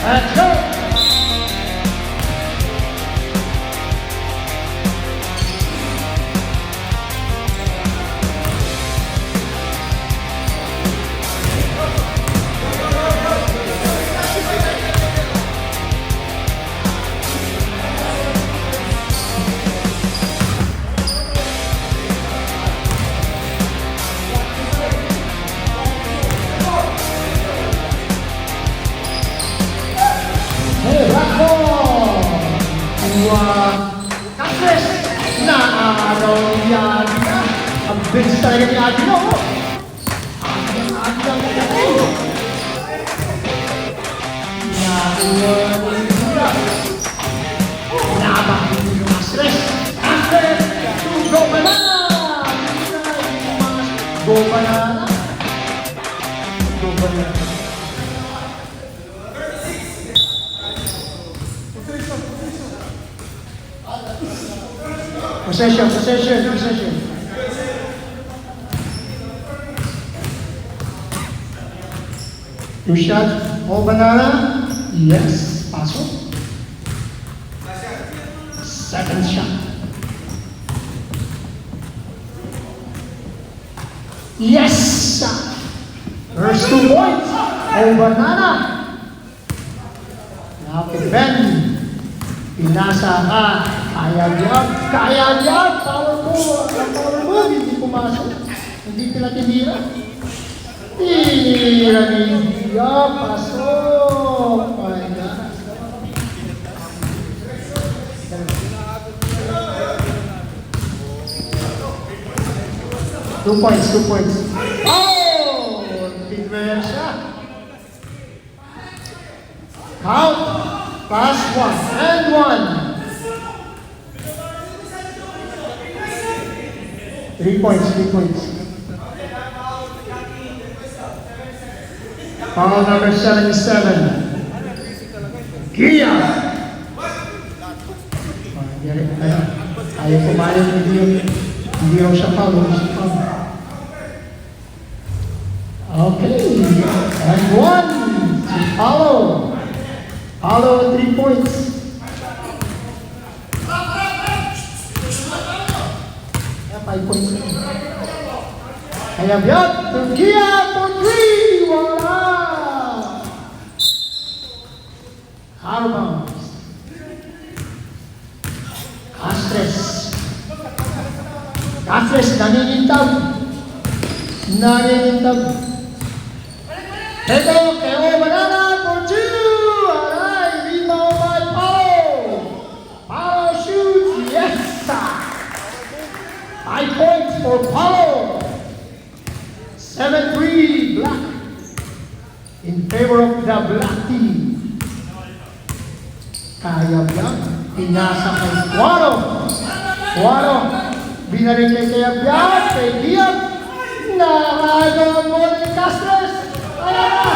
Let's go! Hey, black ball! Cactus! Naaraw yan! Ang bilis talaga ni Adino! Ang Adino! Nakuha ng sura! Nabakit yung mga stress! Cactus! Go banana! Go banana! Go banana! Possession. Two shots, all banana. Yes, paso. Second shot. Yes! First 2 points, all banana. Now to Ben. Pinasa ka. Kaya yan! Power move! Hindi pumasok. Hindi pinatinira. Tira ni India. Pasok! My God. Two points. Oh! Diversa. Count. Pass 1 and 1. 3 points. Foul number 77. Gia! Ayaw pumayag, hindi raw siya foul. Okay. And 1. Si Paulo. Paulo, 3 points. Kaya 5 points. Kaya biyot, Turkia for 3. Wala! Harbour. Castres, nangingintab. Ito, Keo Banana for 2. Alright, rebound by Paulo. Paulo shoots, yes! 5 points for Paulo. 7-3 black. In favor of the black team. Kaya yan. Pinasa kay Cuaro. Binarin kay Biak. Kay Biak. Nakagawa mo ni Castres. Ayan na.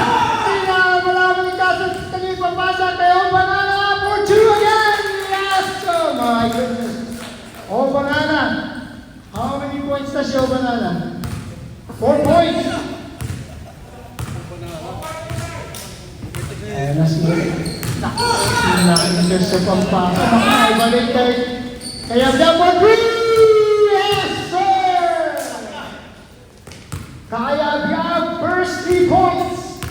Pinamalaman ni Castres. Kanyang papasa kay Banana for 2 again. Yes! Oh my goodness. Banana. How many points na si Banana? 4 points. Ayan na si Nakaka-intercept ang pasa. Nakakabalik kaya double green! Yes, sir! Kaya Biag, first 3 points.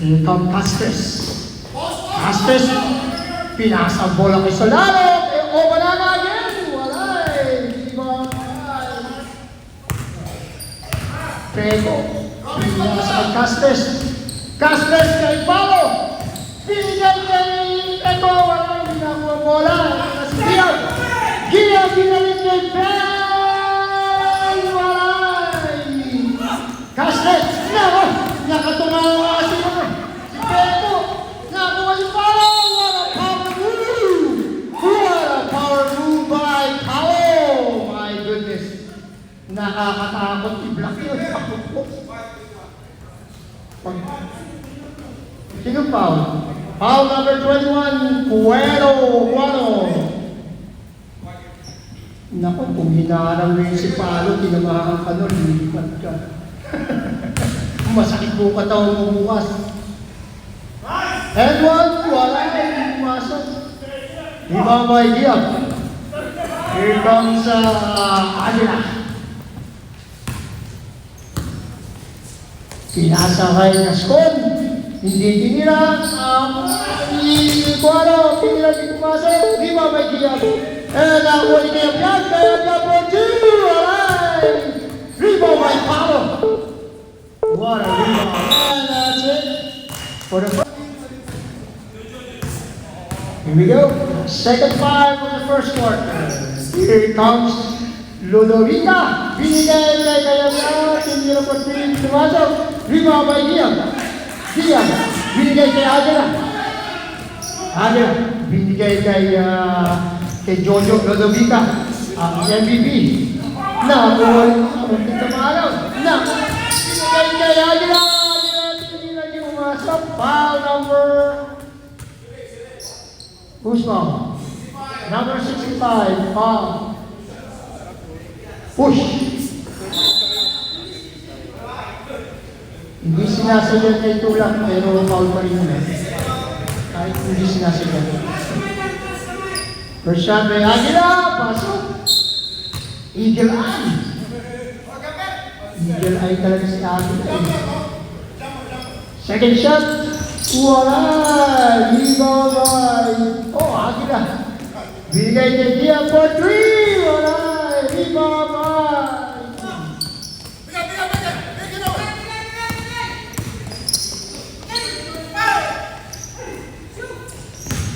Here comes Castres. Pinasa ang bola kay Solano. Banana again. Walay. Pero pinasa ang Castres kay Paulo. Binigay kay Eto. Wala, hindi na ako bola. Kasi Giag ginalit kay Ben. Walay. Castres. Nakatungawa si Beto. Nakuha si Paulo. What a power move by Paulo. My goodness. Nakakatakot i-block yun. Sino foul? Foul number 21, Cuero. Naku, kung hinaharang mo yung si Palo, tinamahan ka nun, lipat ka. masakit po katawan mo bukas. And one, wala na yung pumasok. Ibang may Diab. Here comes Adela. Pinasakay na Skon. Hindi tinira. Iguano, tinira di pumasok. Ibang may Diab. And nakuha ni Kaya Biag. Kaya Biag po, alright. Rebound by Paulo. What a rebound. And that's it. For the first. Here we go. Second five for the first quarter. Here comes Ludovica. Binigay kay Kaya Biag. Hindi na po pumasok. Rebound by Diab. Diab. Binigay kay Adela. Adela. Binigay kay Jojo Ludovica. Ang MVP. Nakuha kay Adela. Hindi na pumasok. Foul number. Who's foul? Number 65, foul. Push. Hindi sinasadya kay Tulak, pero foul pa rin yun. Kahit hindi sinasadya. First shot by Aguila, pasok. Eagle Eye. Eagle Eye talaga si Aguila. Second shot. Wala! Rebound! Oh, Aguila! Binigay kay Diab for 3! Wala! Rebound!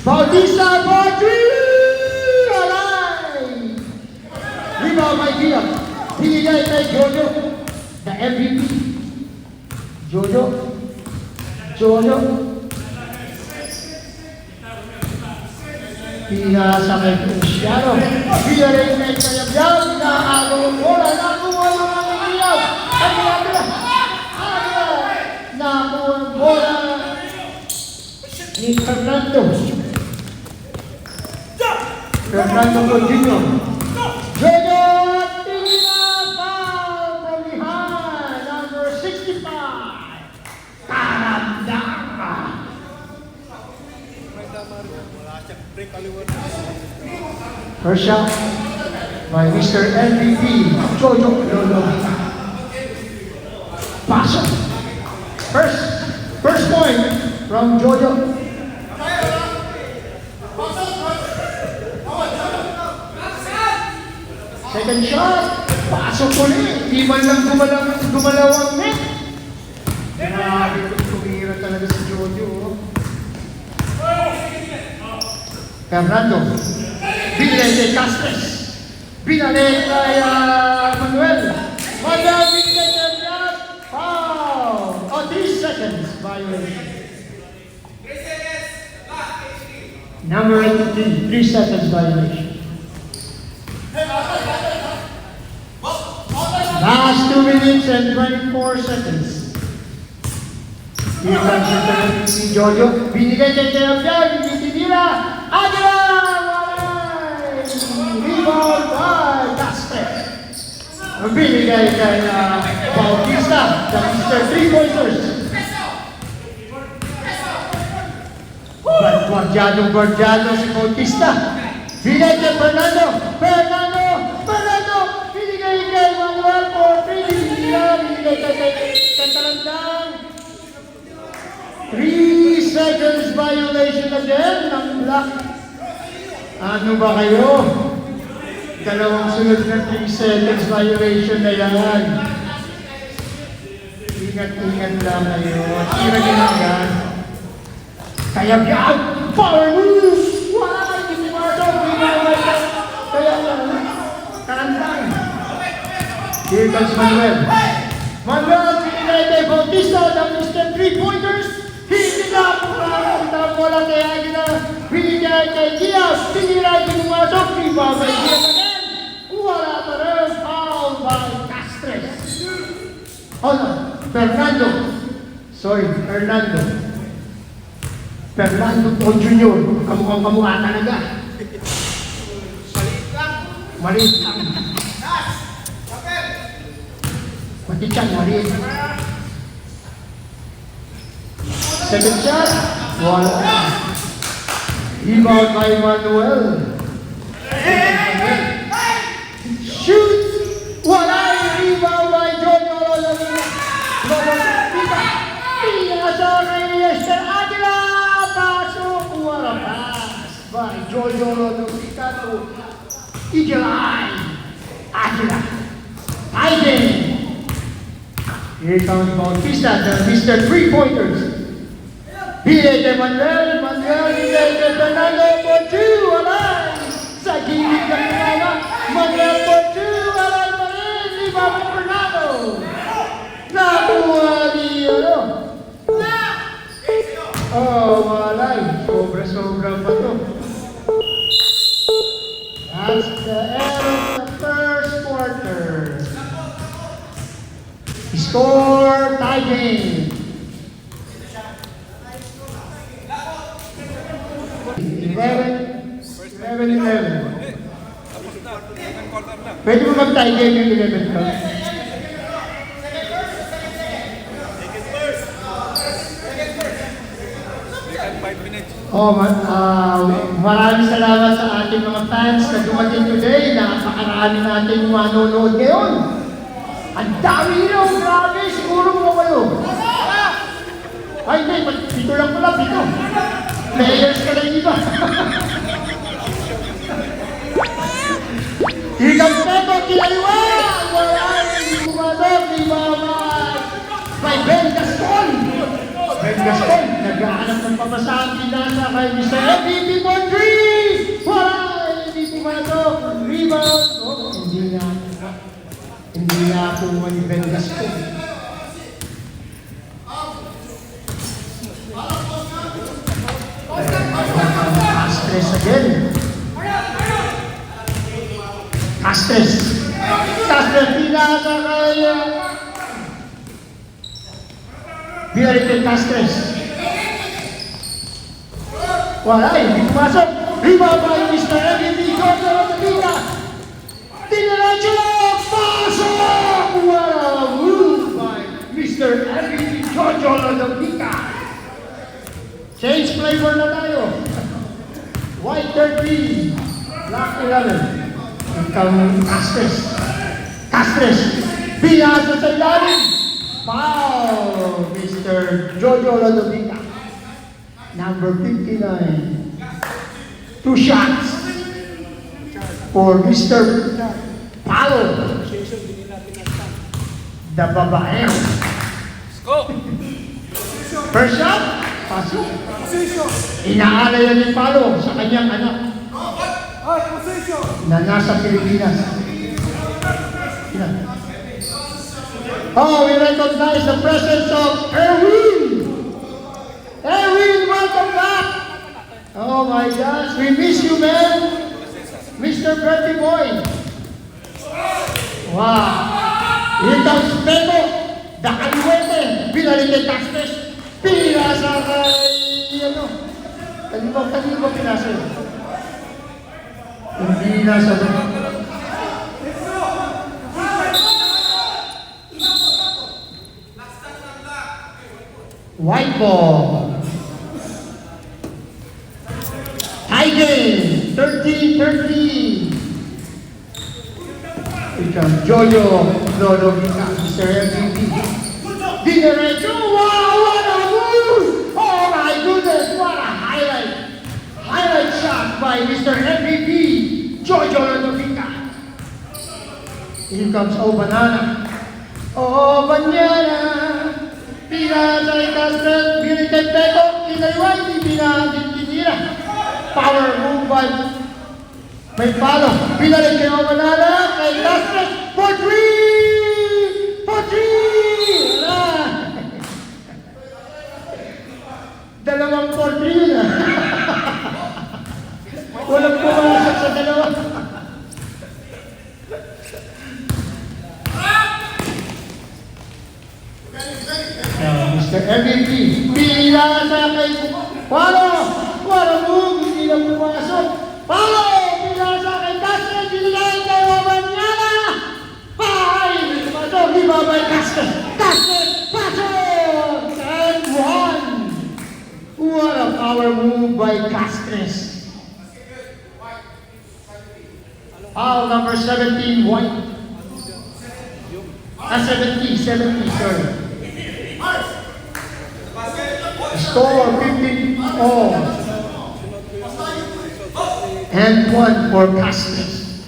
Bautista for 3! Wala! Rebound by Diab. Binigay kay Jojo. The MVP. Jojo. Pinasa kay Cristiano. Pinarek kay Kaya Biag. Inaagaw ang bola. Nakuha yung mga Biag. Agila. Nakuha ang bola ni Fernando. Fernando Jr. Junior Tina foul from behind. Number 65. First shot by Mr. MVP, Jojo Ludovica. Pasok. First point from Jojo. Second shot. Pasok ulit. Di man lang gumalaw ang net. Grabe ko, tumira talaga si Jojo. Fernando. Binigay kay Castres. Binalik kay Manuel. Manuel binigay kay Biag. Foul. 3 seconds violation. Number 83, 3 seconds violation. Last 2 minutes and 24 seconds. Here comes si Jojo. Binigay kay Biag. Hindi tinira. Adela! Rebound by Castres. Binigay kay Bautista. The Mr. 3-pointers. Guardiano si Bautista. Binigay kay Fernando. Binigay kay Manuel for 3. Binigay kay Cantarandang. 3 seconds violation again ng block. Ano ba kayo? Dalawang sunod na 3 seconds violation na yan. Ingat-ingat lang kayo. Tira nyo lang yan. Kaya Biag! Power move! Wala! Hindi pumasok! Kaya lang. Karantang. Here comes Manuel. Manuel, pinigay kay Bautista ng Mr. 3-pointers. Hindi na wala kay Aguila. Binigay kay Diaz. Tinira yung pumasok. Rebound kay Diaz again. Wala pa rin. Foul by Castres. Fernando. Fernando Jr. Kamukha talaga. Maliit lang. Pati tiyan, maliit. Second shot. Wala. Rebound by Manuel. Shoot! Wala yung rebound by John Lolodobika. Pinasa kay Lester Aguila. Pasok. What a pass by John Lolodobika to Eagle Eye. Aguila. Hiding. Here comes Bautista, the Mr. Three-Pointers. Bile de Manuel, bile de Fernando for two, alay! Sa gilid ng kaya, Manuel for two, alay pa rin, iba mo Fernando! Nakuha ni, alay, sobra-sobra pa to. That's the end of the first quarter. Score, tie game. 11-11. Pwede mo mag-tie game yung 11 ka? Maraming salamat sa ating mga fans na dumating today. Napakarami natin manonood ngayon. Ang dami nyo! Grabe! Siguro mo kayo. Ay, hindi. Pito lang pala. Pito. Players ka lang iba. Higang Peto, Kilaiwa! Wala! Hindi pumasok. Di ba may Ben Gaston? Ben Gaston, naghahanap ng pamasang pinasa kay Mr. MVP for 3! Wala! Hindi pumasok. Rebound. Hindi na ako ni Ben Gaston. Castres again. Castres. Castres, pinasa kaya. Binalik kay Castres. Wala, hindi pumasok. Rebound by Mr. MVP. Jojo Lodobika. Tinaracho! Pasok! What a move by Mr. MVP. Jojo Lodobika. Change flavor na tayo. White 13, black 11. Ikaw Castres. Castres. Binasa sa ilalim. Foul, Mr. Jojo Lodobika. Number 59. 2 shots for Mr. Palo. The babae. First shot. Pasok. Inaalay yan ni Palo sa kanyang anak na nasa Pilipinas. Oh, we recognize the presence of Erwin. Erwin, welcome back. Oh my gosh, we miss you, man. Mr. Bertie Boy. Wow. Here comes Peto. The Caluete. Binalik kay Castres. Pinasa kay, kanino pinasa yun? Hindi nasa doon. White ball. High game. 13-13. Ikaw, Jojo Lodobika, Mr. MVP. Dinerecho. Wow, what a move! Oh my goodness, what a highlight. Highlight shot by Mr. MVP, Jojo Lodobika. Here comes Banana. Oh, Banana. Pinasa kay Castres, binigay kay Peto, Kilaiwa, hindi tinira. Power move by may Palo. Binalik kay Banana, kay Castres, for 3! For 3! Wala! Dalawang for 3 yun ah. Walang pumasok sa dalawa. Mr. MVP, pinasa kay Palo! Wala move, hindi lang pumasok. Palo! Pinasa kay Castres, binigay kay Obanyana! Ay! Hindi pumasok, ibabay Castres! Castres! Pasok! And 1! Castres. Foul number 17, White. 70, sorry. Score 15 all. And 1 for Castres.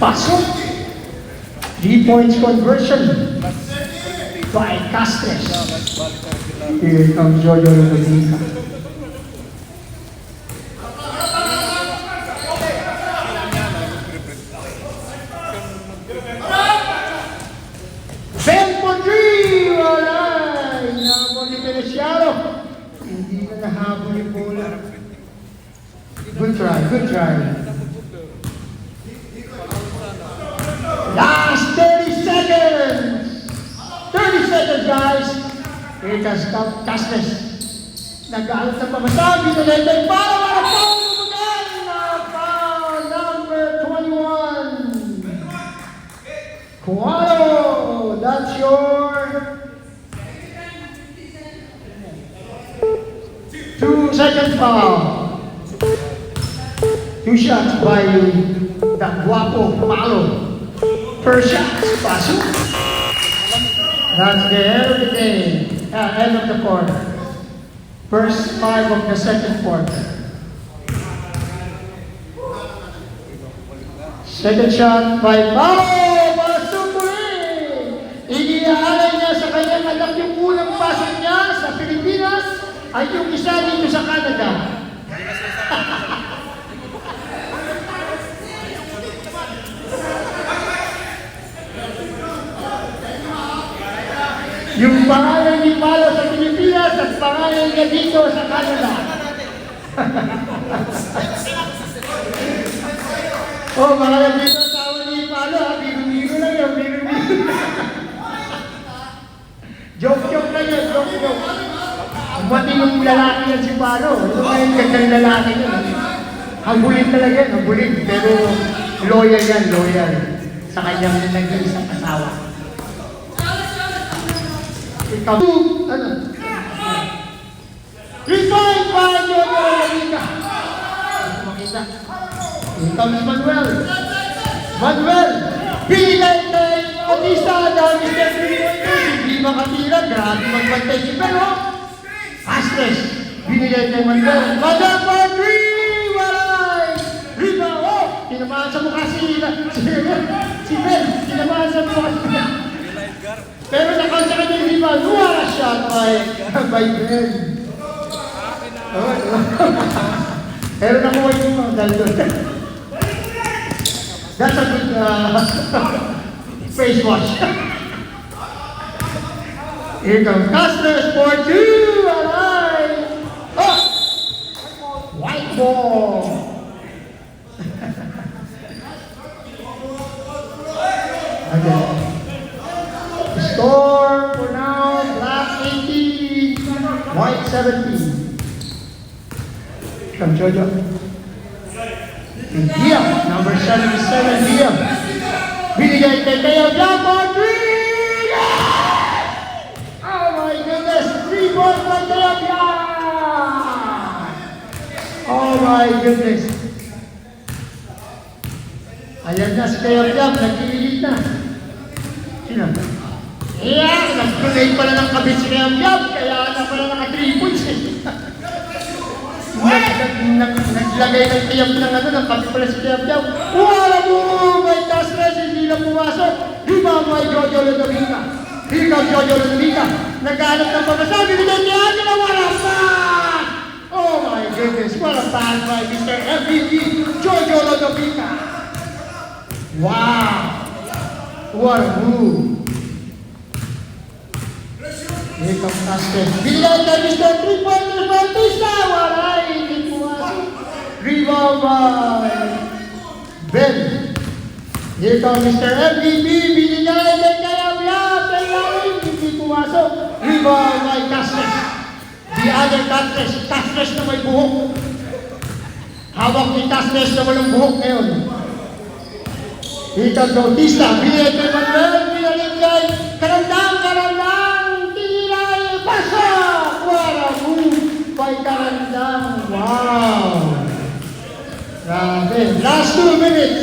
Pasok. 3 points conversion by Castres. Here comes Jojo Rodriguez. Ben for 3! Wala! Inahabol ni Feliciano. Hindi na nahabol yung bola. Good try. Last 30 seconds! 30 seconds, guys! Here comes Castres. Nag-aalat na pamasabi na lentay para foul again! Foul number 21! Cuaro! That's your 2-second foul. 2 shots by the Guapo Malo. First shot, pasok. That's the end of the game. End of the quarter. First 5 of the second quarter. Second shot by Malo. Pasok ulit. Iniaalay niya sa kanyang anak yung unang pasok niya sa Pilipinas ay yung isa dito sa Canada. Yung pangalan ni Malo sa Pilipinas at pangalan niya dito sa Canada. Oh, pangalan dito sa awan ni Malo, biro-biro lang yun, biro-biro. Joke-joke lang yun, joke-joke. Matinong lalaki yan si Malo. Ito ngayon gandang lalaki yun. Hangulin talaga yan, hangulin. Pero loyal yan, loyal. Sa kanyang nag-iisang asawa. Ikaw, ano? Resign by Jojo Rodriguez. Makita. Here comes Manuel. Manuel, binigay kay Batista dahil Mr. 3-pointers. Hindi makatira, grabe magbantay si Pero. Castres, binigay kay Manuel. Manuel for 3! Walay! Rebound! Oh! Tinamaan sa mukha si Ben. Tinamaan sa mukha si Ben. Pero nakasa ka niya yung rebound. What a shot by Ben. Pero nakuha yung mga dahil. That's a good face wash. Here comes Castres for 2. Alright. Oh! White ball. Okay. Score for now, Black 18, White 17. Come Jojo. And Diab, number 77, Diab. Binigay kay Tayo Diab for 3! Oh my goodness, 3 points by Tayo Diab! Oh my goodness. Ayan na si Tayo Diab, nag-iilit na. Sino? Yeah, nag-grenade pala ng kabit si Tayo Diab, kaya na pala naka 3 points eh. Naglagay ng tiyap ng ano, ng kapi pala si Tiyap Tiyap. Wala mo! May Castres, hindi na pumasok. Rebound by Jojo Rodriguez. Here comes Jojo Rodriguez. Naghanap ng pamasabi. Binigay niya na wala pa! Oh my goodness, what a pass by Mr. MVP, Jojo Rodriguez. Wow! What a move! Here comes Castres. Binigay kay Mr. 3-pointer Batista. Wala! Rebound by Ben. Here comes Mr. MVP. Binigay kay Kayabia. Kayabia. Hindi pumasok. Rebound by Castres. The other Castres. Castres na may buhok. Hawak ni Castres na walang buhok ngayon. Here comes Bautista. Binigay kay Manuel. Binigay kay Karandang. lang. Wow! Grabe. Last 2 minutes.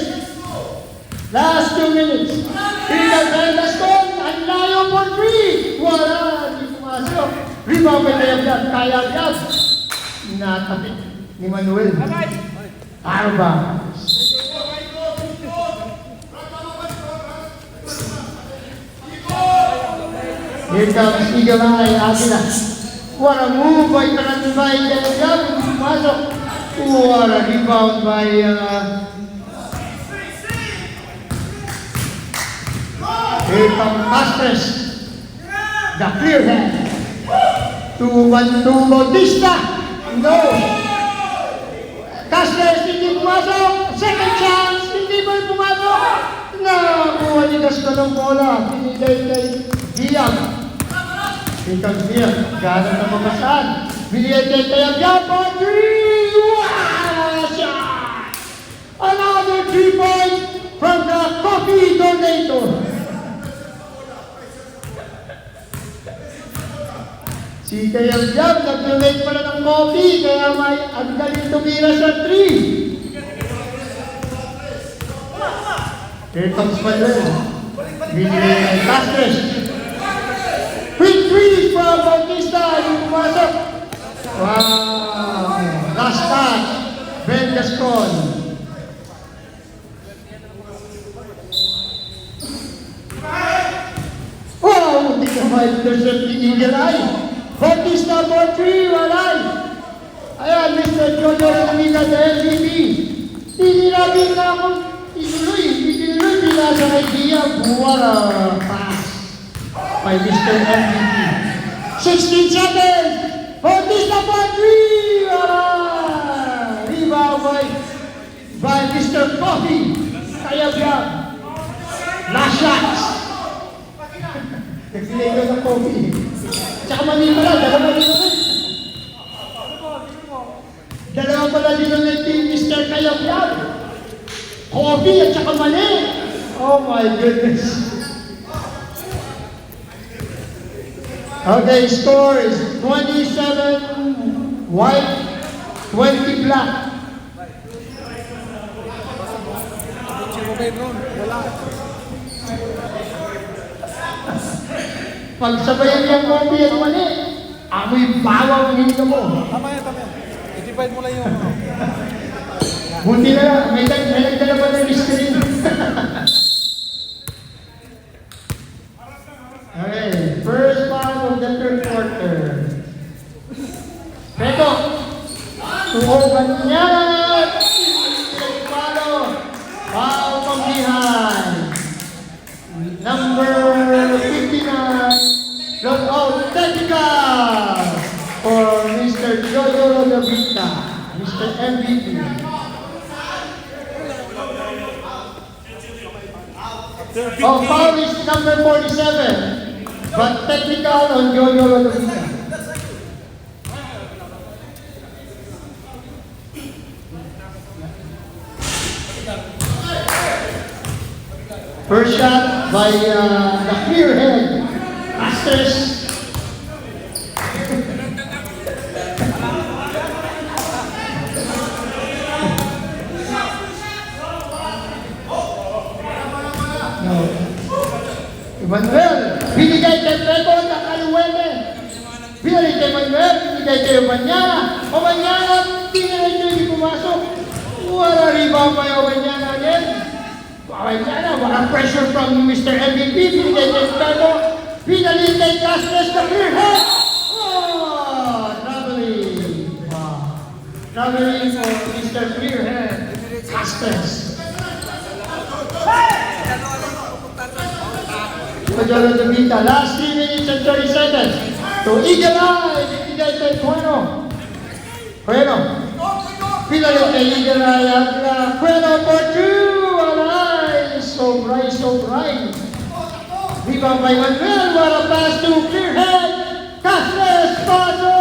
Last 2 minutes. Peter Bendaston, ang layo for 3. Wala, hindi pumasok. Rebound by Kayabyan. Kayabyan. Natapit ni Manuel. Ano ba? Here comes Eagle Eye, Agila. What a move by Karanibay Kayabyan. Pumasok. What a rebound by here comes Castres. The clear hand. 2-1-2 Bautista. No. Castres hindi pumasok. Second chance. Hindi ba pumasok? Nakuha ni Gaston ng bola. Pinigay kay Diab. Here comes Diab. Ganang na mabasaan. Binigay kay Kayabyan for 3. Wow! Shot! Another 3 points from the coffee donator. Si Kayabyan, nag-donate pala ng coffee, kaya may ang galing tumira sa 3. Here comes Manuel. Binigay kay Castres. Quick 3 from Bautista. Yung pumasok. Wow! Last touch. Ben Gascon. Wow! Hindi ka ma-intercept ni Eagle Eye. Bautista for 3, walay. Ayan, Mr. Jojo Ramila, the MVP. Tinirabing na ako. Itinuloy, pinasa kay Diab. What a pass by Mr. MVP. 16 seconds. Bautista for 3, walay. Rebound by Mr. Coffee. Kayabyan. Last shots. Nagsilay ko ng Coffee. Tsaka mali pala, dalawa din ulit. Dalawa pala din ulit yung Mr. Kayabyan. Coffee at tsaka mali. Oh my goodness. Okay, score is 27 white, 20 black. Pagsabayan yung coffee at mali, amoy bawang ang hininga mo. Tama yan. I-divide mo lang yung Buti na lang, may nagdala pa ng screen. Okay, first foul of the third quarter. Peto, tuoban niya. Foul from behind. Number 59, logout technical for Mr. Jojo Rodavita, Mr. MVP. Oh, foul is number 47, but technical on Jojo Rodavita. First shot by the clear head, Masters. No. Manuel, binigay kay Peto na kaluwele. Binigay kay Manuel, binigay kay Obanyana. Obanyana, binigay kay hindi pumasok. Wala rebound by Obanyana again. Obanyana, wala pressure from Mr. MVP. Binigay kay Peto. Binigay kay Castres na clear head. Oh, traveling. Wow. Traveling for Mr. Clearhead, Castres. Majolo Davita, last 3 minutes and 30 seconds. To Eagle Eye, binigay kay Cueno. Cueno. Pinalik kay Eagle Eye at Cueno for 2. Alay, so bright. Rebound by Manuel, what a pass to Clearhead. Castres, paso!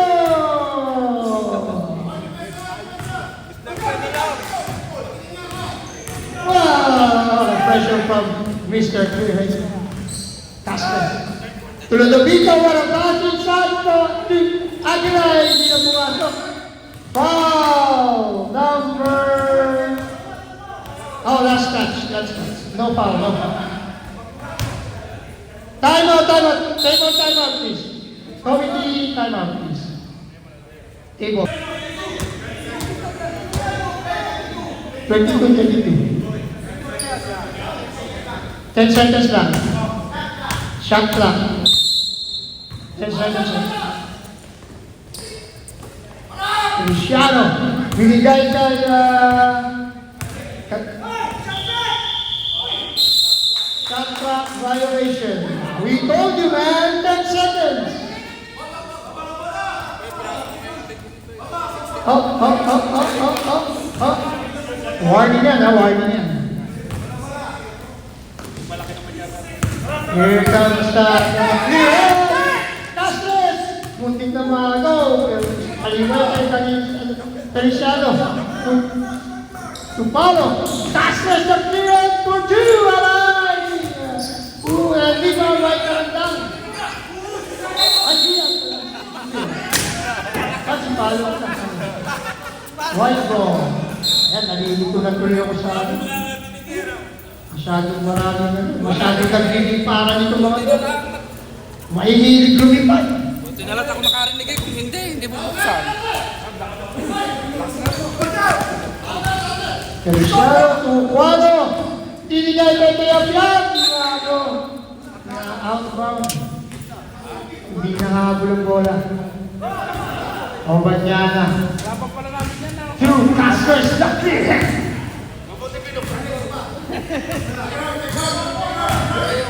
Wow, pressure from Mr. Clearhead. Castres. Tulad ng Vita, what a pass inside to Aguilar, hindi na pumasok. Foul number... Oh, last touch. No foul, no foul. Time out, please. Committee, time out, please. Table. 22. 10 seconds lang. Shot clock. 10 seconds lang. Cristiano, binigay kay shot clock violation. We told you, man, 10 seconds. Oh. Warning yan, warning yan. Here comes the Castres! Muntik na magaw. Kalimutan kay Feliciano. To follow. Castres the clearance for two. Alay! And di ba right karandang? Ayan. Kasi follow ka. White ball. Ayan, nalilito na tuloy ako sa akin. Masyadong nagbilig para nito mga ito. Mahihilig lumipad. Buti na lang ako makarinig eh. Kung hindi bubuksan. Feliciano, Tuquano. Tinigay kay Teapian. Outbound. Hindi nakahabol ang bola. Obanyana. Through Castres the clear.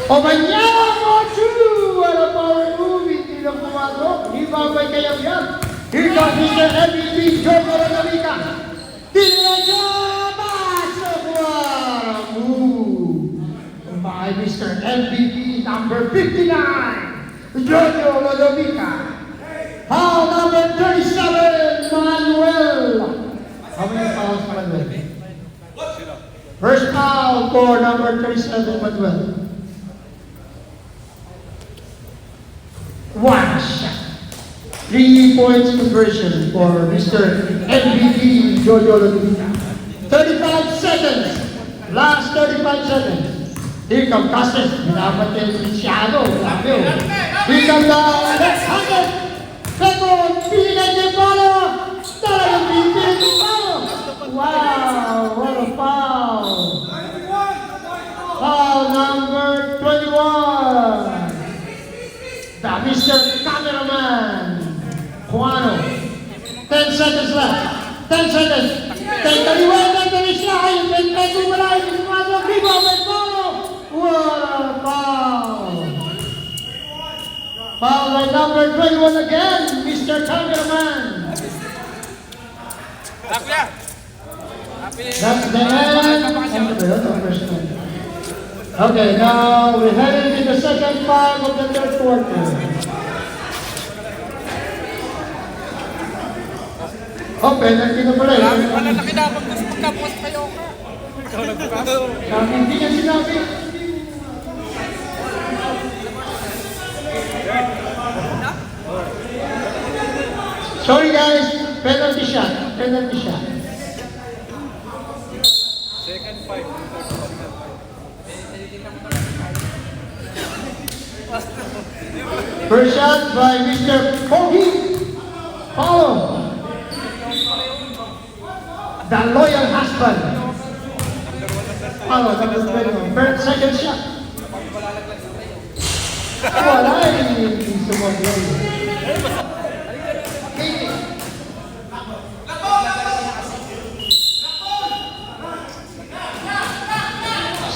Obanyana for two. What a power move. Hindi na pumasok. Ibabay kay Abian. Here comes Mr. MVP Jorge Rodalica. Diretso. Pasok. What a move by Mr. MVP number 59. Jorge Rodalica. Foul number 37, Manuel. How many fouls, Manuel? First foul for number 37, Manuel. One shot. 3 points conversion for Mr. MVP Jojo Lodita. 35 seconds. Last 35 seconds. Here comes Castres. Minamatay yung Cristiano. Here comes the left-handed. Pero, pinag yung palo. Talagang pinag yung palo. Wow, what a foul. Foul number 21. The Mr. Cameraman. Juano. 10 seconds left. 10 seconds. Kaliwanag na rin siya. Ayun, medyo wala yung pumasok. Rebound, may palo. What a foul. Foul by number 21 again, Mr. Cameraman. That's the end of the first one. Okay, now we're heading to the second part of the third quarter. Oh, penalty na pala. Wala na kinabang kasi pagkabukas kayo ka. Ikaw nagbukas. Sabi, hindi niya sinabi. Sorry guys, penalty shot. Second five. First shot by Mr. Pogi. Follow. The loyal husband. Follow, third second shot. Wala eh. Sumagay.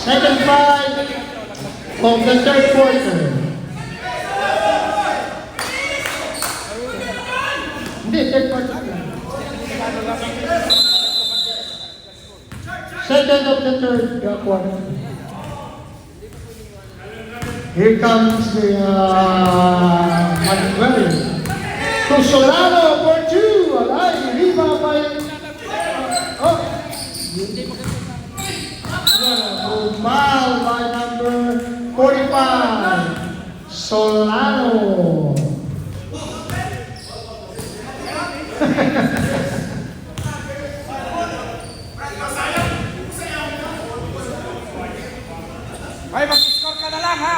Second five of the third quarter. Hindi, third quarter. Second of the third quarter. Here comes the Manuel. To Solano for two. Alay, rebound by... Oh. Foul by number 45, Solano. Ay, mag-score ka na lang, ha?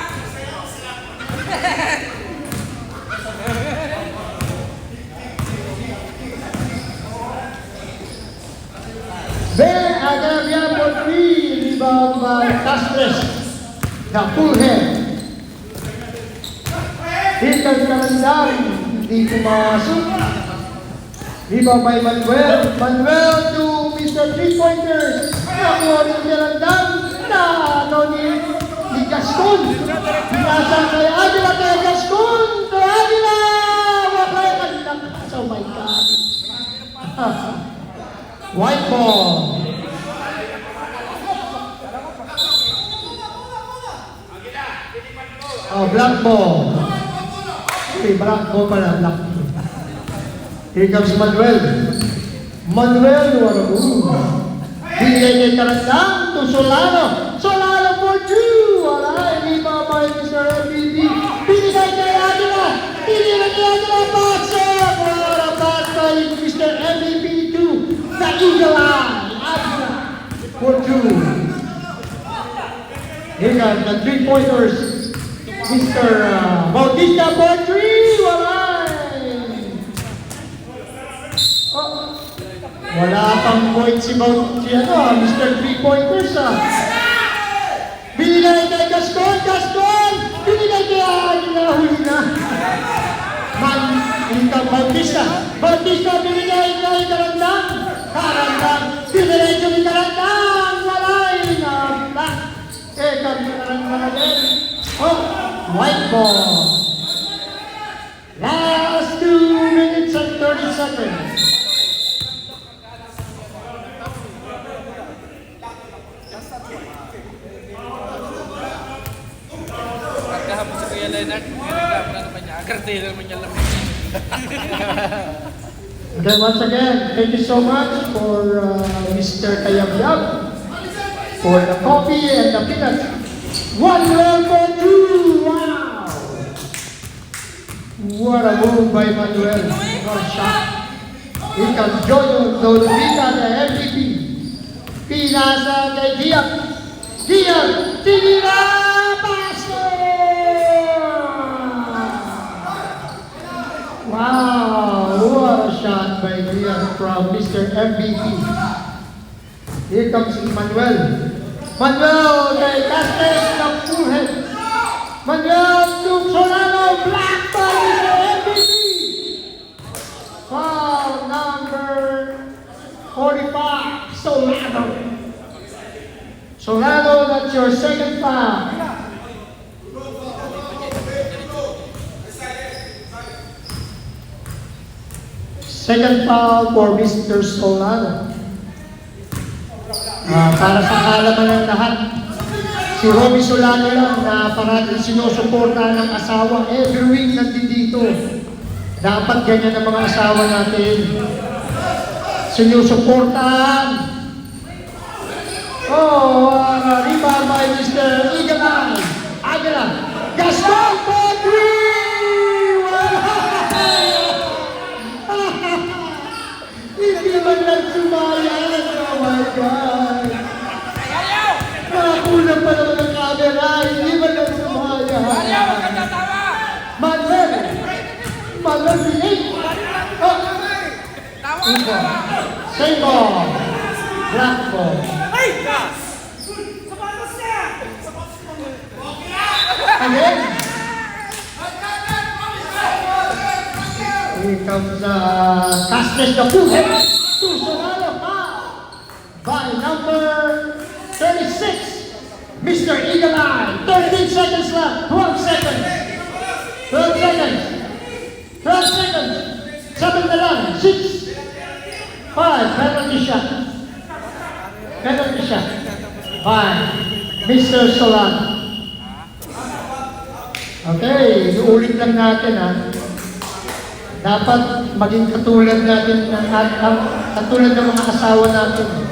Ben Agavia for 3, rebound by Castres. The full head. Hilton Karandang, hindi pumasok. Rebound by Manuel. Manuel to Mr. 3-pointers. Nakuha ni Karandang. Ano ni Gascon. Nasa kay Aguila, kay Gascon. Kay Aguila! Wakay kanilang. Oh my God. White ball. Oh, black ball. Okay, black ball pala. Black ball. Here comes Manuel. Manuel, what a move. Binigay kay Karandang to Solano. Solano for 2. Wala, hindi pa by Mr. MVP. Binigay kay Aguila. Binigay kay Aguila. Pasok. What a pass by Mr. MVP to the Eagle Eye. Aguila for 2. Here comes the 3-pointers. Mr. Bautista for 3. Wala. Oh. Wala pang point si Mr. 3-pointers Binigay kay Gascon! Gascon! Binigay kay Aguila! Huli na! Bautista! Bautista binigay kay Karandang! Karandang! Binigay kay Karandang! Walay na! Kami Karandang again! Oh! White ball! Last 2 minutes and 30 seconds! Pagkahapon si Kuya Leonard, nagkahapon na naman niya. Kartila naman niya lang. Okay, once again, thank you so much for Mr. Kayabyab for the coffee and the peanuts. 1 for 2! Wow! What a move by Manuel. What a shot. Here comes Jojo Dolvita, the MVP. Pinasa kay Diak. Diak! Tinira! Wow, what a shot by Diaz from Mr. MVP. Here comes Manuel. Manuel kay Castes ng full head. Manuel to Solano, black by Mr. MVP. Foul number 45, Solano. Solano, that's your second foul. Second foul for Mr. Solano. Para sa kaalaman ng lahat, si Romy Solano lang na parating sinusuportahan ng asawa. Every week nandito. Dapat ganyan ang mga asawa natin. Sinusuportahan. Oh, rebound by Mr. Eagle Eye. Aguila. Gaston for 3! Hindi man lang sumayan. Oh my God. Nakakulang pa naman ang camera. Hindi man lang sumayan. Manuel. Manuel Bilay. Oh. Same ball. Black ball. Again. Here comes Castes the full head to Solano by number 36, Mr. Eagle Eye. 13 seconds left. 12 seconds. 12 seconds. 12 seconds. 7 na lang. 6. 5. Penalty shot. Penalty shot by Mr. Solano. Okay, iulit lang natin Dapat maging katulad natin katulad ng mga asawa natin.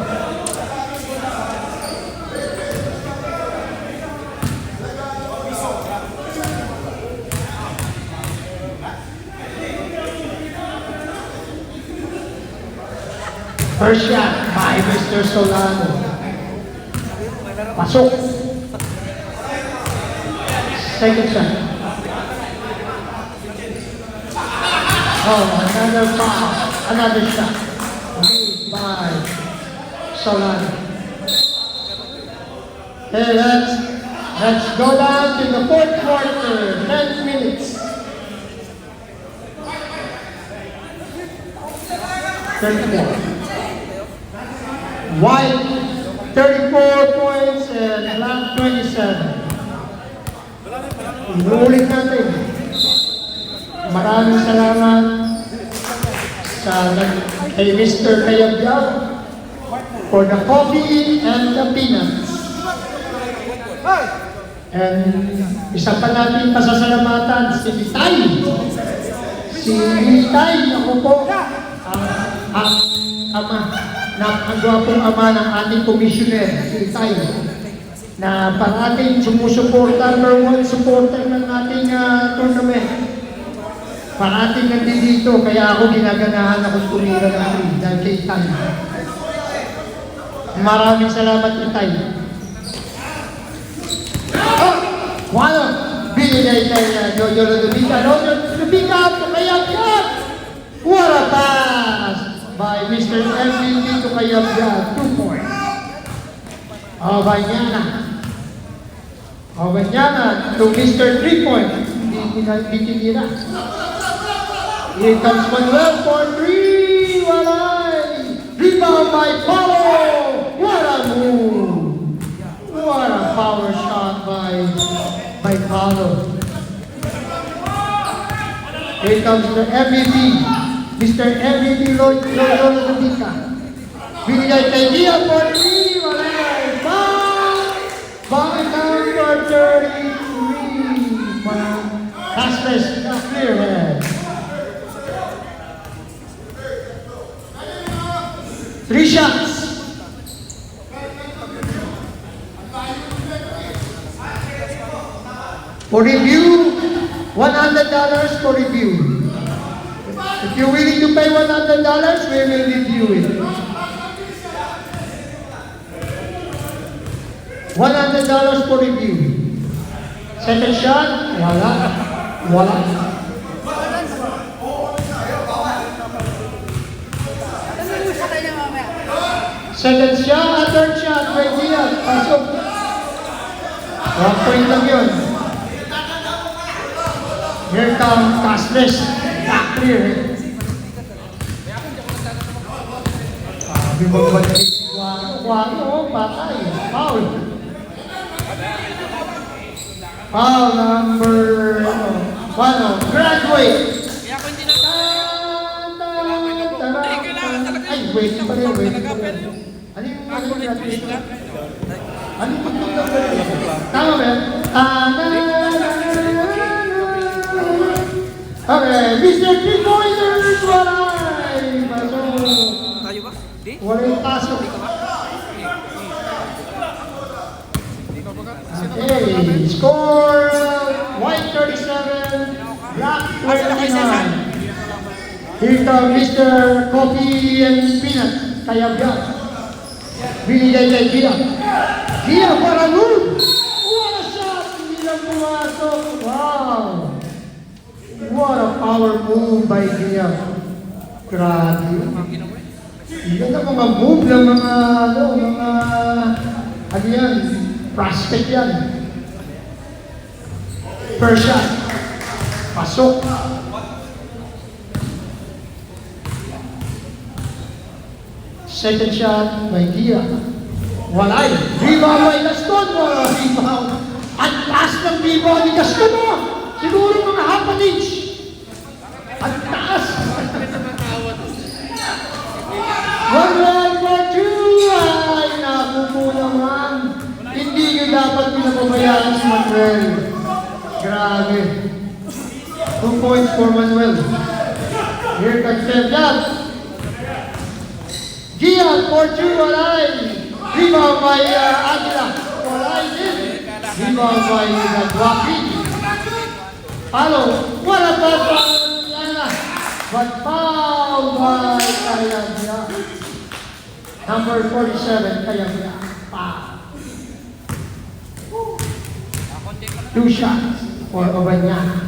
First shot by Mr. Solano. Pasok. Second shot. Oh, another foul. Another shot. Made by Solano. Okay, let's go down to the fourth quarter. 10 minutes. 34. White, 34 points and Black 27. Inuulit natin. Maraming salamat sa kay Mr. Kayabyab for the coffee and the peanuts. And isa pa natin pasasalamatan si Itay. Si Itay, ako po, ang ama, ang gwapong ama ng ating commissioner, si Itay, na parating sumusuporta, number one supporter ng ating tournament. Parating nandito, kaya ako ginaganahan akong tumira ng ating dahil kay Itay. Maraming salamat, Itay. Wala, binigay kay Jojo Ludovica. Jojo Ludovica, Kayabyab! What a pass by Mr. MVP to Kayabyab. 2 points. Abanyana to Mr. 3 points. Hindi tinira. Here comes Manuel for 3. Walay! Rebound by Paulo! What a move! What a power shot by Paulo. Here comes the MVP, Mr. MVP Lloyd Ludovica. Binigay kay Gia for 3. Walay! Ball down for 33. Castres, not clear head. 3 shots. For review, $100 for review. If you're willing to pay $100, we will review it. $100 for review. Second shot, wala. Second shot, third shot, right here, pasok. 1 point lang yun. Here comes Castres, back clear. Sabi mo ba na Wano, patay, foul. Foul number, graduate. Kaya ako hindi Ay, wait pa rin. Ano yung graduate? Ano yung pagtutulog? Tama ba yan? Okay, Mr. 3-pointers, walay! Tayo ba? Di? Wala yung pasok. Okay, score, White 37, Black 29. Here comes Mr. Coffee and Peanut, Kayabyab. Binigay kay Gia. Gia para move! What a shot! Hindi lang pumasok. Wow! What a power move by Gia. Grabe. Yan ang mga move ng mga, ano yan, prospect yan. First shot. Pasok. Second shot by Gia. Walay. Rebound by Gaston. Wala rebound. At taas ng rebound ni Gaston. Siguro mga half an inch. At taas. 1 for 2. Ay, naku po naman. Hindi nyo dapat pinapabayaan si Manuel. Grabe. 2 points for Manuel. Here comes Kayabyab. Gia for 2, walay. Rebound by Aguila. Walay din. Rebound by Guapi. Follow. Wala pa pa. But foul by Kayabyab. Number 47, Kayabyab. Foul. 2 shots. for Obanyana.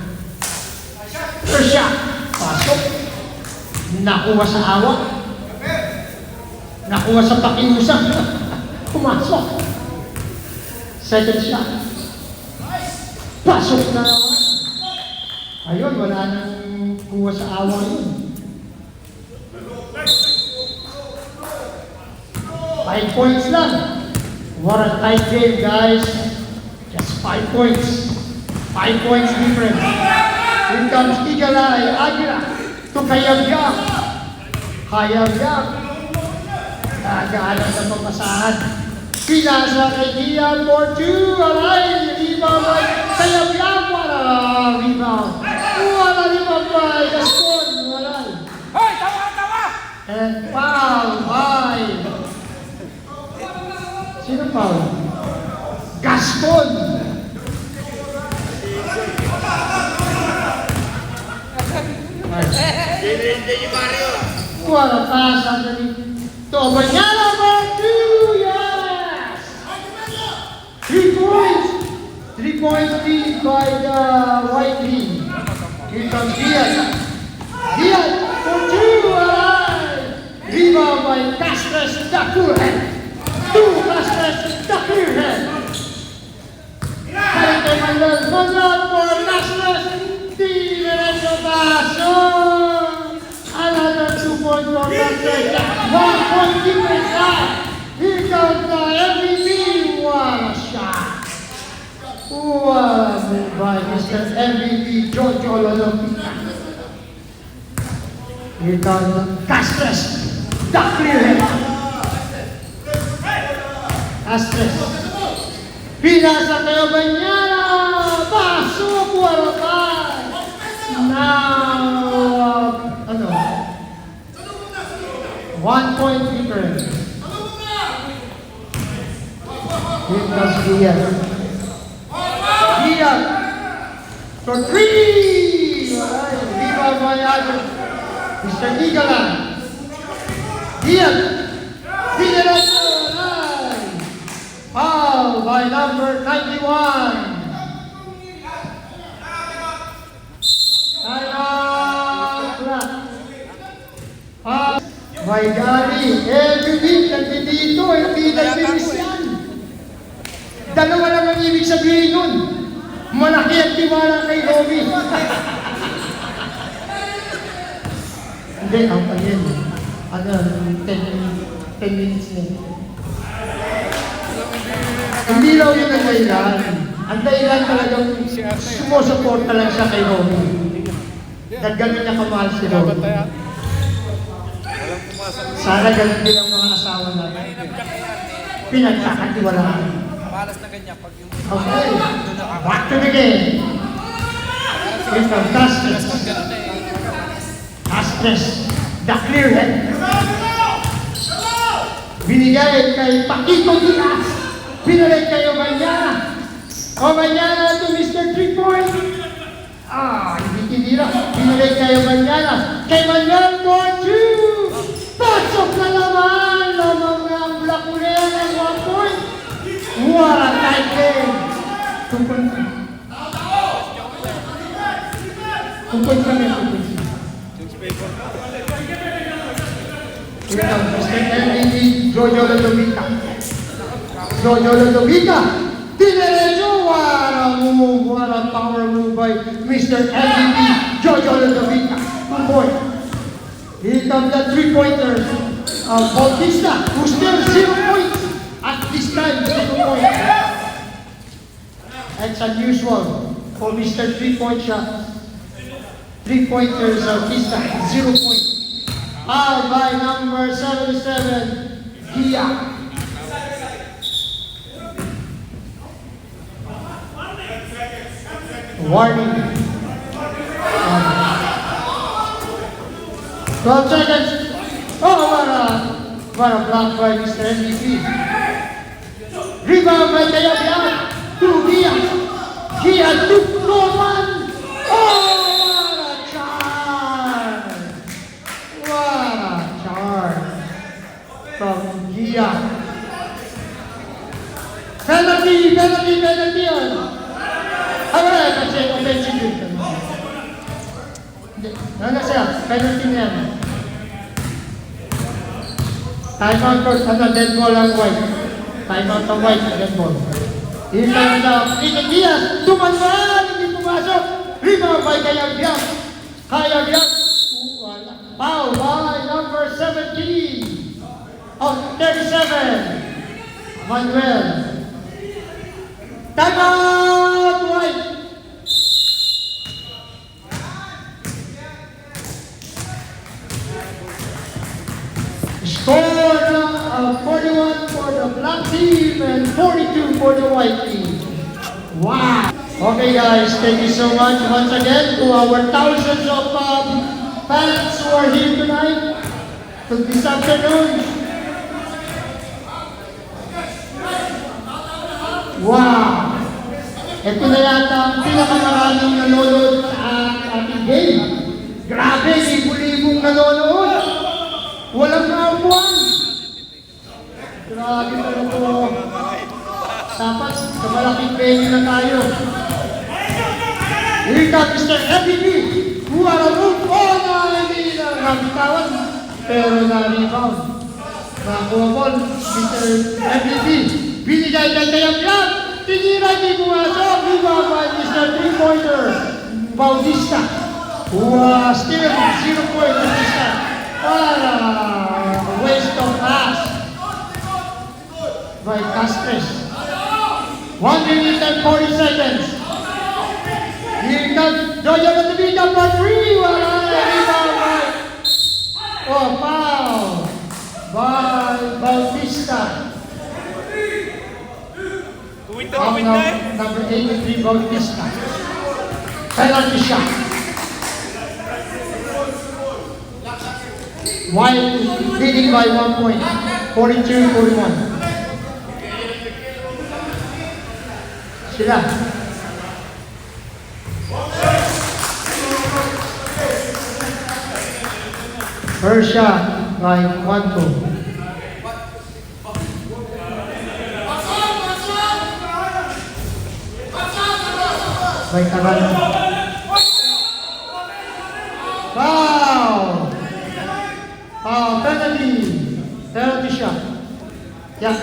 First shot, pasok. Nakuha sa awa. Nakuha sa pakiusap. Pumasok. Second shot. Pasok na naman. Ayun, wala nang kuha sa awa yun. 5 points lang. What a tight game, guys. Just 5 points. 5 points difference. Here comes Igalay, Aguila, to Kayabyab. Kayabyab. Nagaanan sa papasahan. Pinasa kay Gian for 2. Alay, rebound by Kayabyab. What a rebound. What a rebound by Gaston. Alay. Hoy! Tawa! And foul by... Sino foul? Gaston. What a pass underneath. To Obanyana for 2. Yes! 3 points. 3 points lead by the white team. Here comes Diaz. Diaz for 2. Alright. Rebound by Castres Dakurhead. 2 Castres Dakurhead. Balik kay Manuel. Manuel for Castres. Di derecho paso. Another 2 points for Castres. 1 point difference. Here comes the MVP. What a shot. What a move by Mr. MVP Jojo Lolopita. Here comes Castres. The clear head. Castres. Pinasa kay Obanyana. Pasok. What a pass. Now, 1 point difference. Here comes Diaz. Diaz for 3. Alright, rebound by Adam. Mr. Igala. Diaz. Diaz. Foul by number 91. By Gary, every week nandito, hindi nagbilis yan. Dalawa naman ibig sabihin nun. Malaki ang tiwala kay Romy. Hindi, ayun. 10 minutes na. Hindi raw yun ang dahilan. Ang dahilan talagang sumusuporta lang siya kay Romy. Dahil ganun niya kamahal si Romy. Sana ganun din ang mga asawa natin. Pinagkakatiwalaan. Malas na ganyan pag yung... Okay. Back to the game. Here from Castres. Castres. The clear head. Binigay kay Paquito Diaz. Binigay kay Obanyana. Obanyana to Mr. 3-point. Hindi tinira. Binigay kay Obanyana. Kay Manuel for 2. Pasok na naman ng mga Blaculera ng 1 point. What a tight game. 2 points. 2 points kami. 2 points. Here comes Mr. MVP Jojo Lodovica. Jojo Lodovica. Dinerecho. What a move. What a power move by Mr. MVP Jojo Lodovica. 2 points. Here comes the 3-pointer of Bautista, who still 0 points. At this time, 0 points. That's unusual for Mr. 3-point shot. 3-pointers Bautista, 0 points. Foul by number 77, Gia. Warning. 12 seconds. Oh, what a block by Mr. MVP. Rebound by Kayabyab. To Gia. Gia to Roman. Oh, what a charge. What a charge from Gia. Penalty. Alright, that's it. penalty na yan. Time out for dead ball ang white. Time out ang white, dead ball. Here comes Ike Diaz. Tumanman, hindi pumasok. Rebound by Cayabyab. Cayabyab. Foul by number 17. Oh, 37. Manuel. Time out, white. Score 41 for the black team and 42 for the white team. Wow! Okay guys, thank you so much once again to our thousands of fans who are here tonight, to this afternoon. Wow! Ito na yata ang pinakamaraming nanonood sa ating game. Grabe, libo-libong nanonood. Walang naabuan. Grabe na ito. Dapat sa malaking penny na tayo. Here comes Mr. MVP. Huwararong po na hindi na nabitawan. Pero na-rebound. Nakuha ball, Mr. MVP. Binigay kay Cayabyab. Tinira di pumasok. Rebound by Mr. 3-pointer. Bautista. Still 0 point Bautista. Waste of pass by Castres. 1 minute and 40 seconds. Here comes Jojo Matubika for 3. Rebound by foul by Bautista. Number 83 Bautista. Penalty shot. White leading by 1 point, 42-41. Sila. First shot by Quanto. By Tagalog. Foul! Penalty shot. Yeah,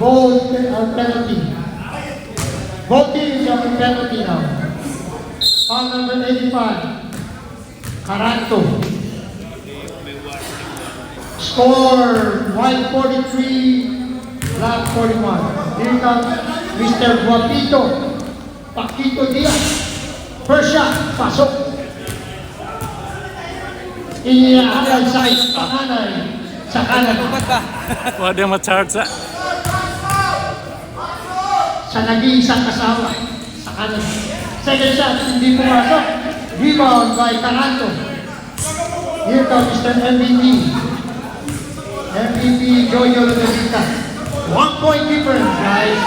both penalty. Both teams have a penalty now. Foul number 85. Caranto. Score, white 43, black 41. Here comes Mr. Guapito. Paquito Diaz. First shot, pasok. Iniakal sa panganay. Sa kanan. Wala ma-charge sa. Sa nag-iisang kasama. Sa kanan. Second shot, hindi pumasok. Rebound by Caranto. Here comes Mr. MVP. MVP Jojo Lodovita. 1 point difference, guys.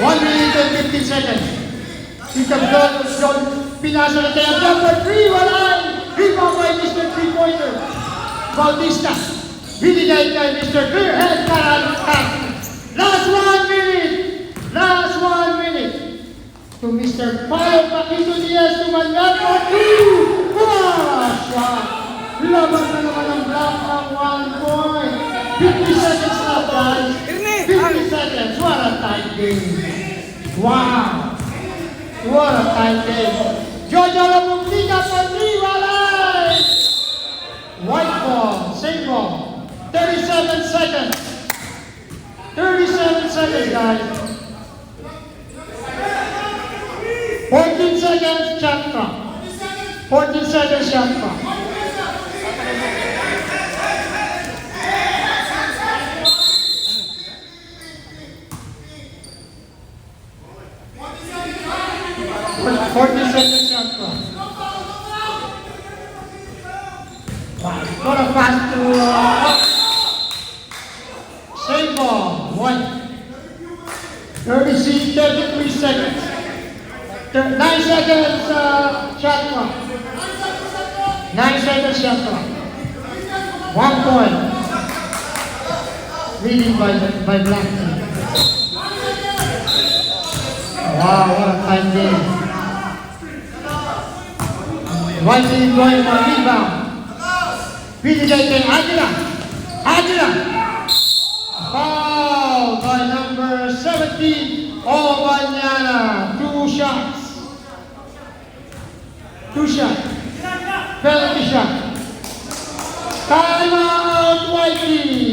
1 minute and 15 seconds. Ika John pinasa na kaya number 3, wala. Rebound by Mr. 3-pointer. Bautista. Binigay kay Mr. Clearhead Caranta. Last 1 minute. Last 1 minute. To Mr. Paul Paquito Diaz to Manuel for 2. Wow! Shot. Laban na naman ang block ang 1 point. 50 seconds left, guys. 50 seconds. What a tight game. Wow. What a tight game. Jojo Lapuntica for 3. Walay. White ball. Same ball. 37 seconds. 37 seconds, guys. 14 seconds, shot clock. 14 seconds, shot clock. Wow, what a pass to save ball, 1. 33 seconds. 9 seconds shot clock. 9 seconds shot clock. 1 point. Leading by black team. Wow, what a tight game. White team going for rebound. Binigay kay Aguila. Aguila. Foul by number 17, Obanyana. 2 shots. 2 shots. Penalty shot. Time out, Whitey.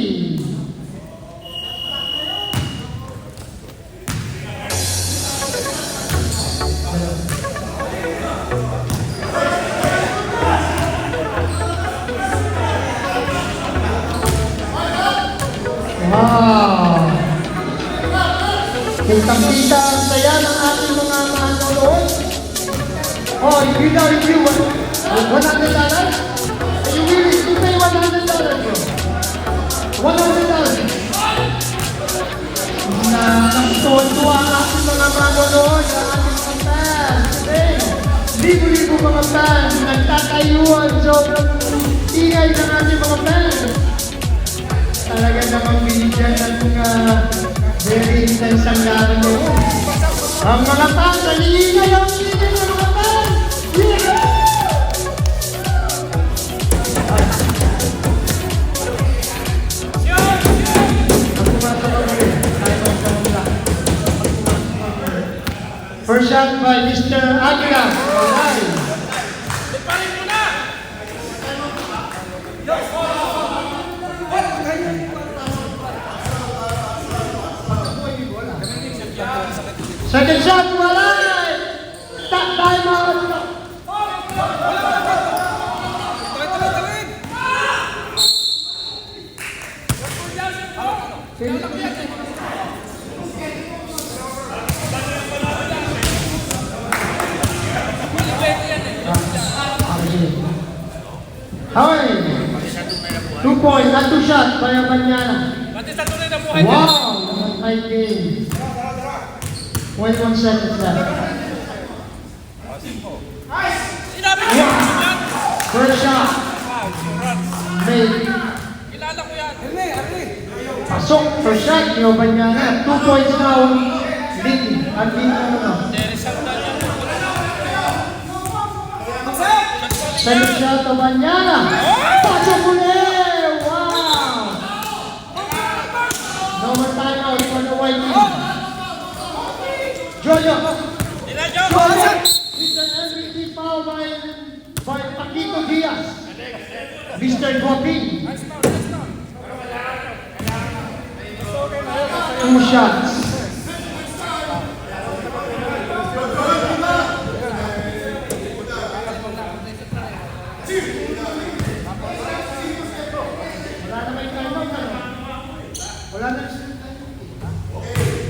Wow! Kitang-kita ang saya ng ating mga manonood. Oh, you know if you want $100? You willing to pay $100, bro? $100. Tuwa ang ating mga manonood, ang ating mga fans. Today, libo-libo mga fans, nagtatayuan, sobrang ingay ng ating mga fans. Talaga namang binigyan ng very intense ang laban mo. Ang mga fans, naliingay ang ingay ng mga fans! Yeah! First shot by Mr. Aguila. Second shot, wala! Time out! Hoy! 2 points at 2 shots by Abanyana. Wow! Tight game. 21 seconds left. Wow! First shot. Made. Pasok. First shot. Abanyana. 2 points now. Lead. At lead na. Second shot, Abanyana. Pasok ulit! Wow! No more timeout for the white team. Jojo! Jojo! Mr. MVP foul by Paquito Diaz. Mr. Guapin. 2 shots.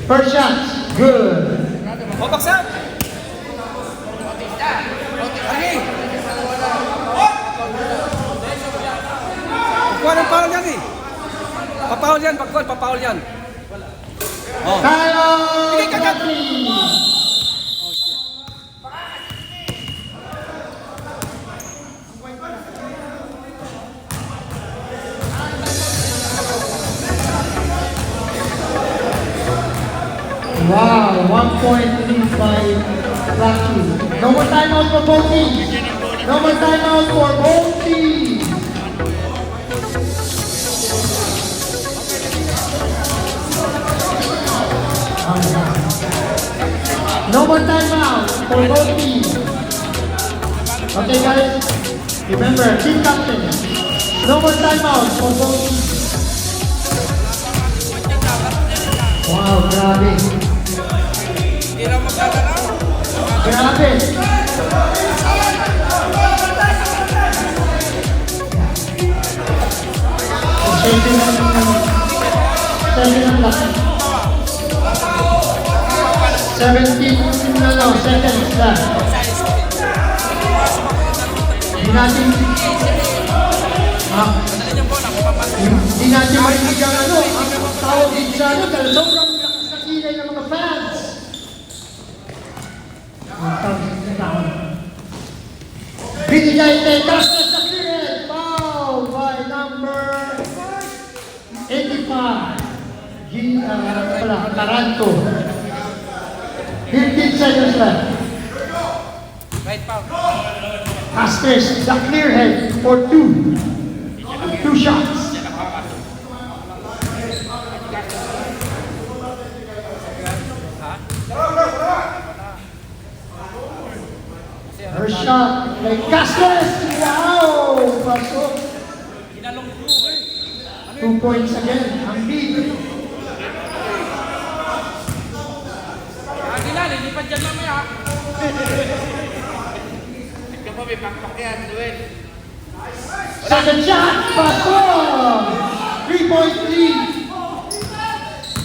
First shot, good. Baksak! Pagkuhan ng foul yan eh. Papahol yan, pagkuhan, papahol yan. Oh. Tayo! Wow, 1 point lead by Rocky. No more timeout for both teams. No more timeout for both teams. No more timeout for both teams. Okay guys, remember, team captain. No more timeout for both teams. Wow, grabe. Grabe. Seventeen seconds left. Hindi natin marinig ang tawag din sa dahil sobrang lakas ng ingay ng mga fans. Binigay kay Castles sa clearance. Foul by number 85. Taranto. 15 seconds left. Right foul. Casters, the clear head for two. Two shots. First shot kay Casters. Wow! Pasok. 2 points again. Ang lead. Agila, lilipat dyan mamaya. Ikaw pa may pakpak yan, Duel. Second shot. Pasok. 3-point lead.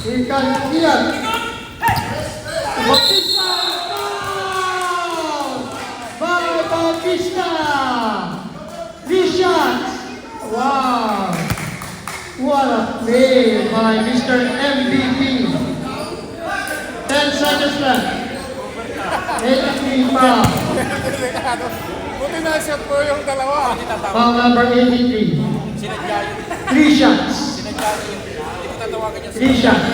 Here comes Ian. Bautista. By Bautista. 3 shots. Wow. What a play by Mr. MVP. 10 seconds left. 83 foul. Buti na shot po yung dalawa. Foul number 83. Sinadya yun. 3 shots. Sinadya yun. Hindi ko tatawagan niya. 3 shots.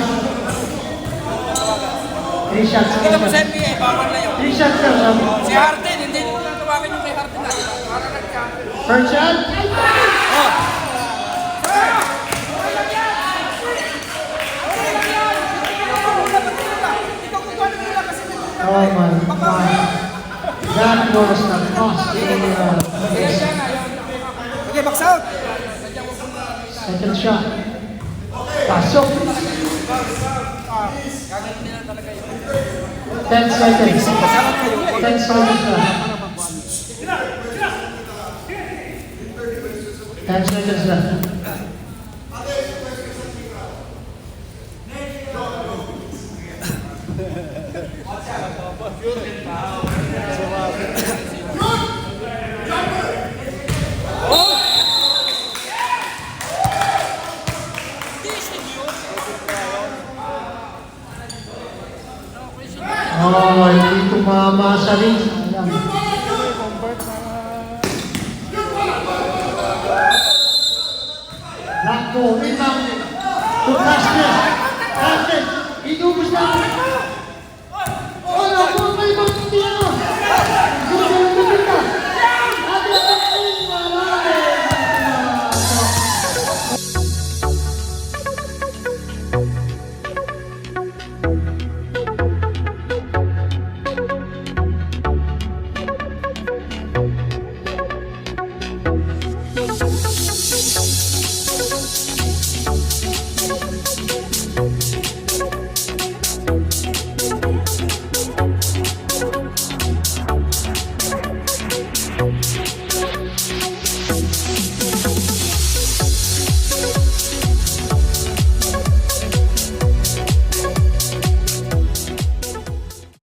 3 shots. Hindi na po sa NBA, bawal na yun. 3 shots daw sabi. Si Harden, hindi ko tatawagan yung kay Harden na. Para nag-champion. First shot. Oh my God. That was the cost. Okay, box out. Second shot. Pasok. 10 seconds. 10 seconds left. 10 seconds left. Oh, hindi tumama sa ring. Sayang. Black ball, rebound. To Castles. Castles, inubos na. Oh, naku, may ibang hindi ano. Gusto ng bibita. Ate,